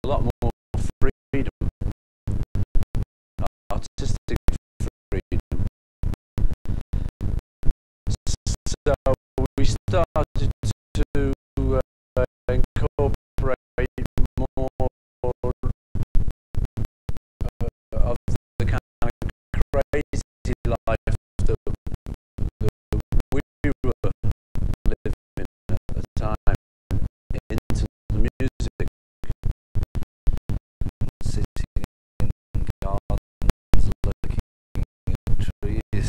a lot more freedom, artistic freedom. So we started to incorporate more of the kind of crazy life that we were living at the time into the music. Sitting in gardens, looking at trees.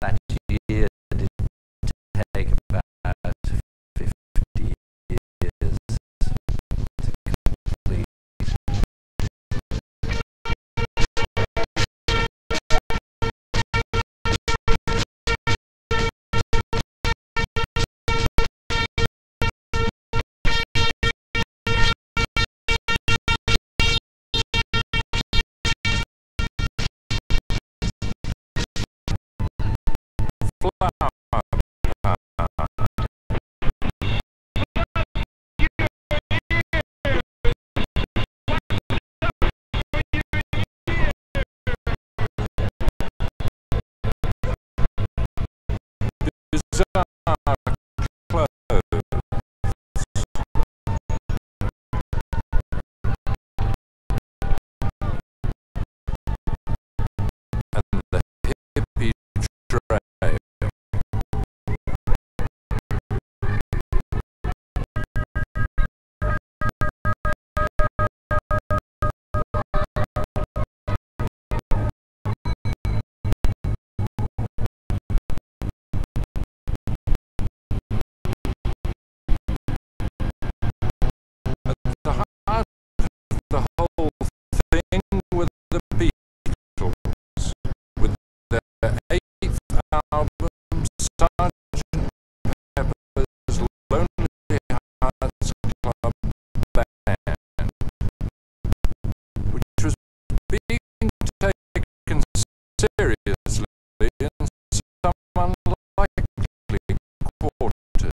That year did take about 50 years to complete. The whole thing with the Beatles, with their 8th album, Sgt. Pepper's Lonely Hearts Club Band, which was being taken seriously in some unlikely quarters.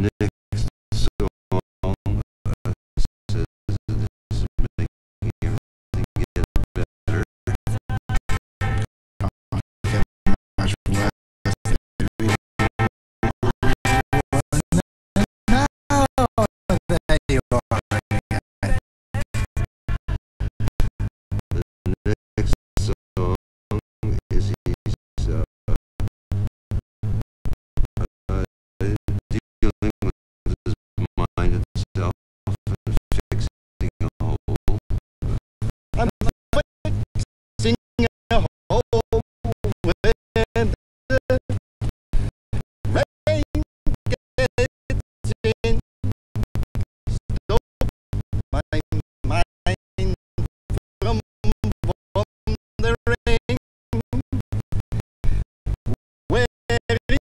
next song says this is making everything get better. Much less than there you are. The next song is he's dealing with his mind itself and fixing a hole. I'm fixing a hole when the rain gets in. Stop my mind from wandering. Where it goes,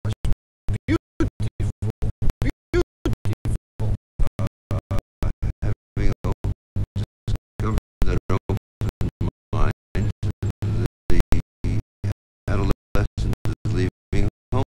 was beautiful, beautiful. Having discovered that open mind, the adolescent is leaving home.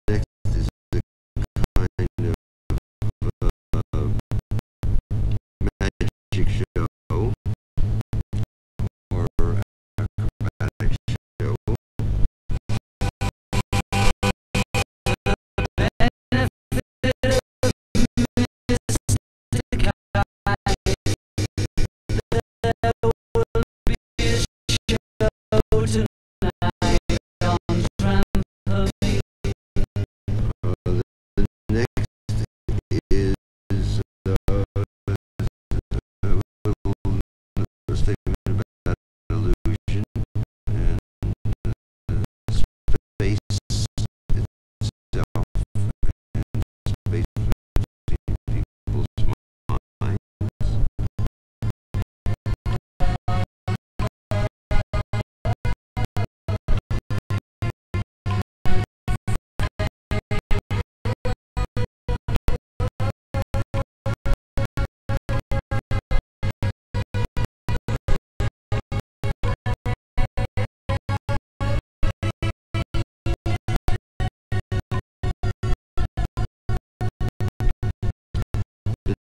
Next is the kind of magic show or acrobatic show. The next is a statement about illusion and space itself and space between people's minds.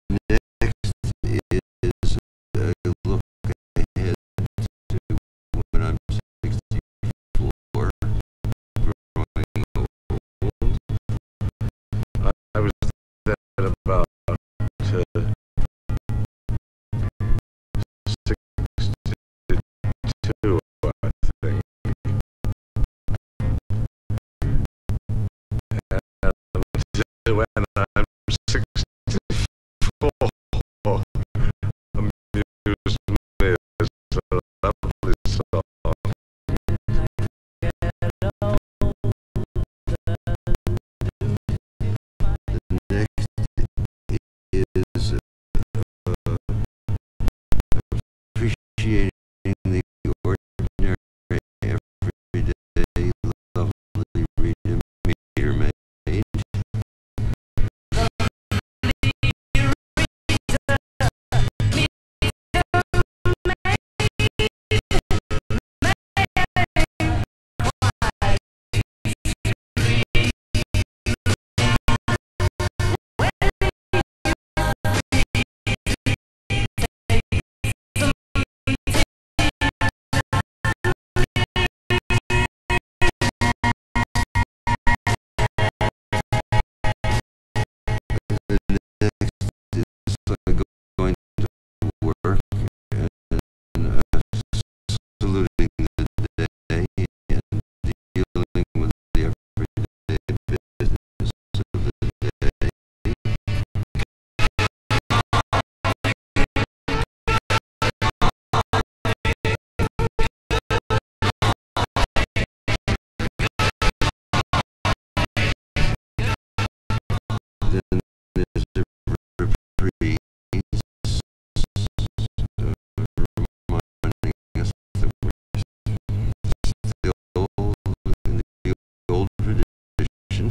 The next is a look ahead to when I'm 64, growing old. I was at about 62, I think. And when I'm 64, amusement is a lovely song. The next then there's a reprise, reminding us that we're still in the old tradition.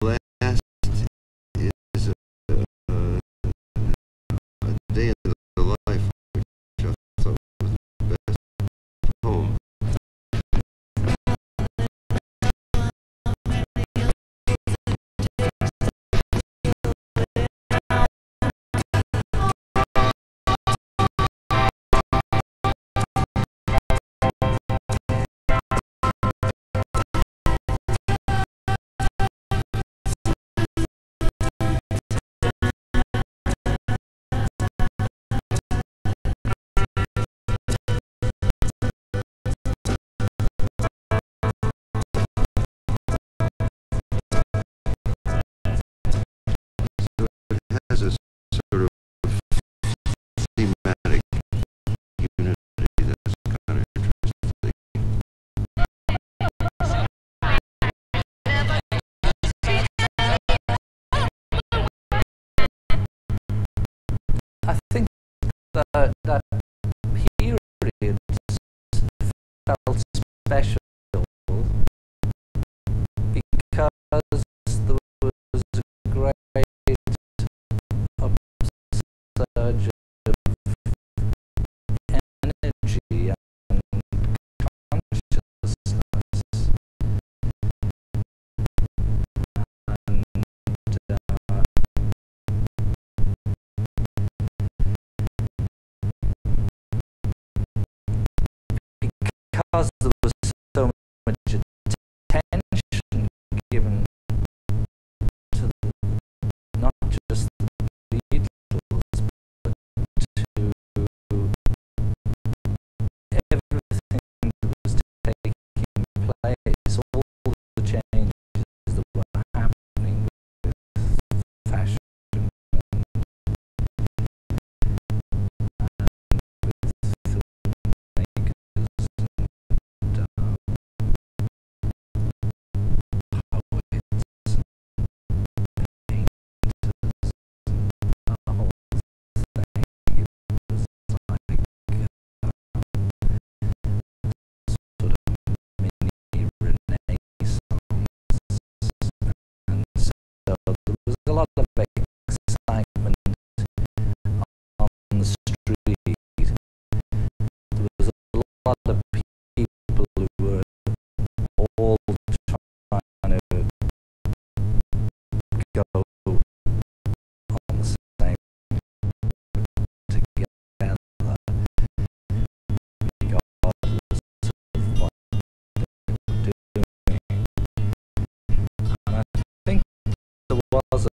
The last is a day in the life, which I thought was the best poem. It has a sort of thematic unity that's kind of interesting. I think that period felt special because there was a great upsurge of energy and consciousness, and because there was so much attention given to not just the Beatles, but to everything that was taking place, all the changes that were happening with fashion and with filmmakers and poets and painters, the whole thing. It was like sort of mini renaissance, and so there was a lot of excitement on the street. There was a lot of people who were all trying to go on the same together, regardless of what they were doing. And I think there was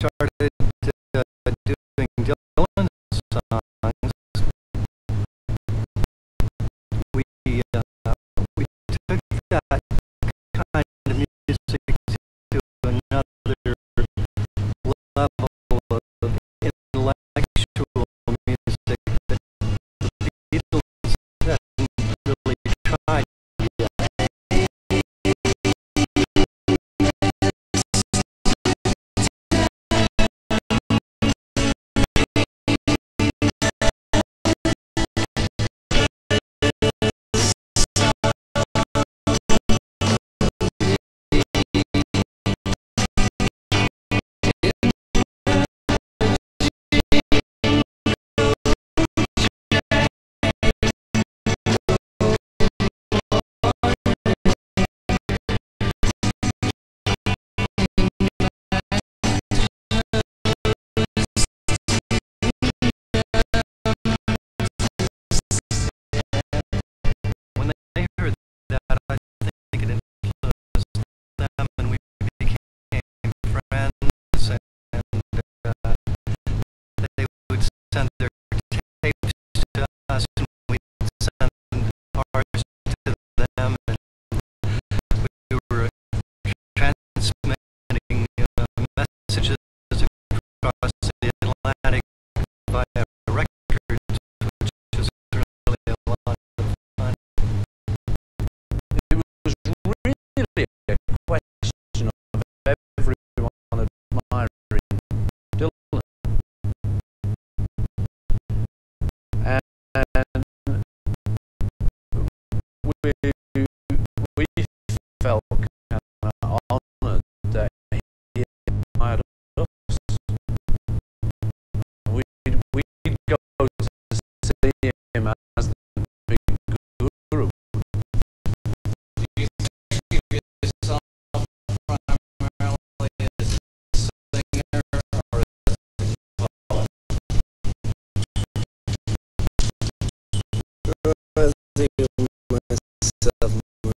started doing Dylan songs, we took that kind of music to another level of intellectual music that the Beatles hadn't really tried yet. When they heard that, I think it influenced them, and we became friends. And they would send their tapes to us, and we'd send ours to them, and we were transmitting messages across the Atlantic via records, which was really a lot of fun. It was really a question of everyone admiring Dylan. And we felt kind of honoured that he admired us. We'd go to see him as the big guru. Do you think of yourself primarily as a singer or as a poet? I think of myself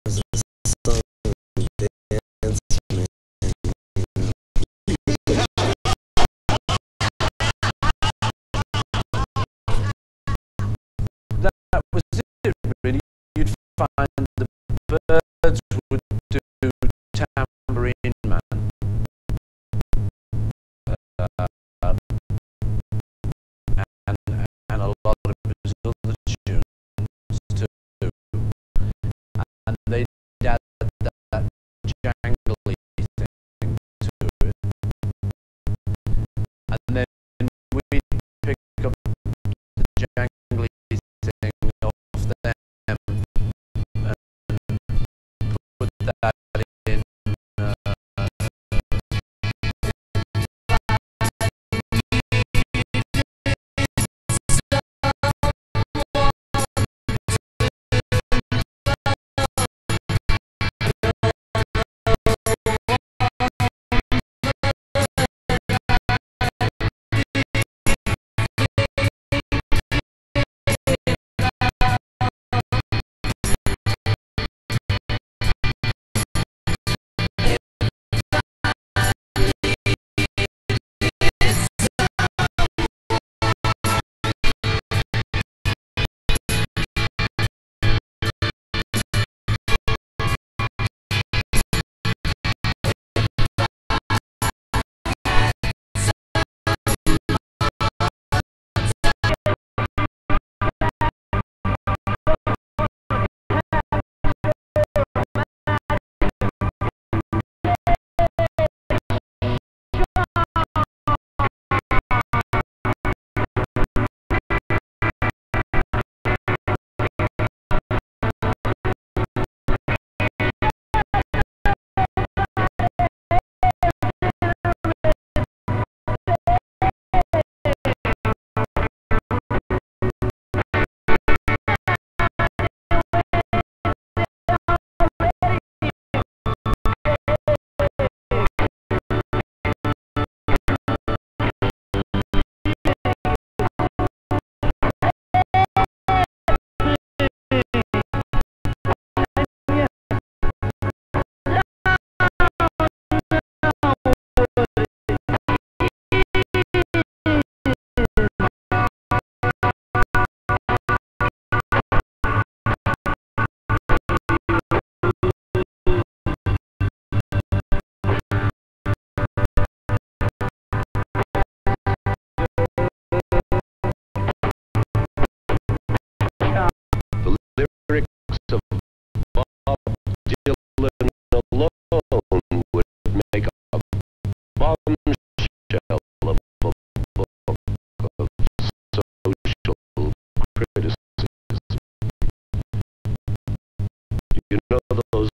as a song and dance man. That was it, really. You'd find the birds would do Tambourine Man. And a lot of his other tunes too. And they'd add that jangly thing to it. And then we'd pick up the jangly thing off them and put that in those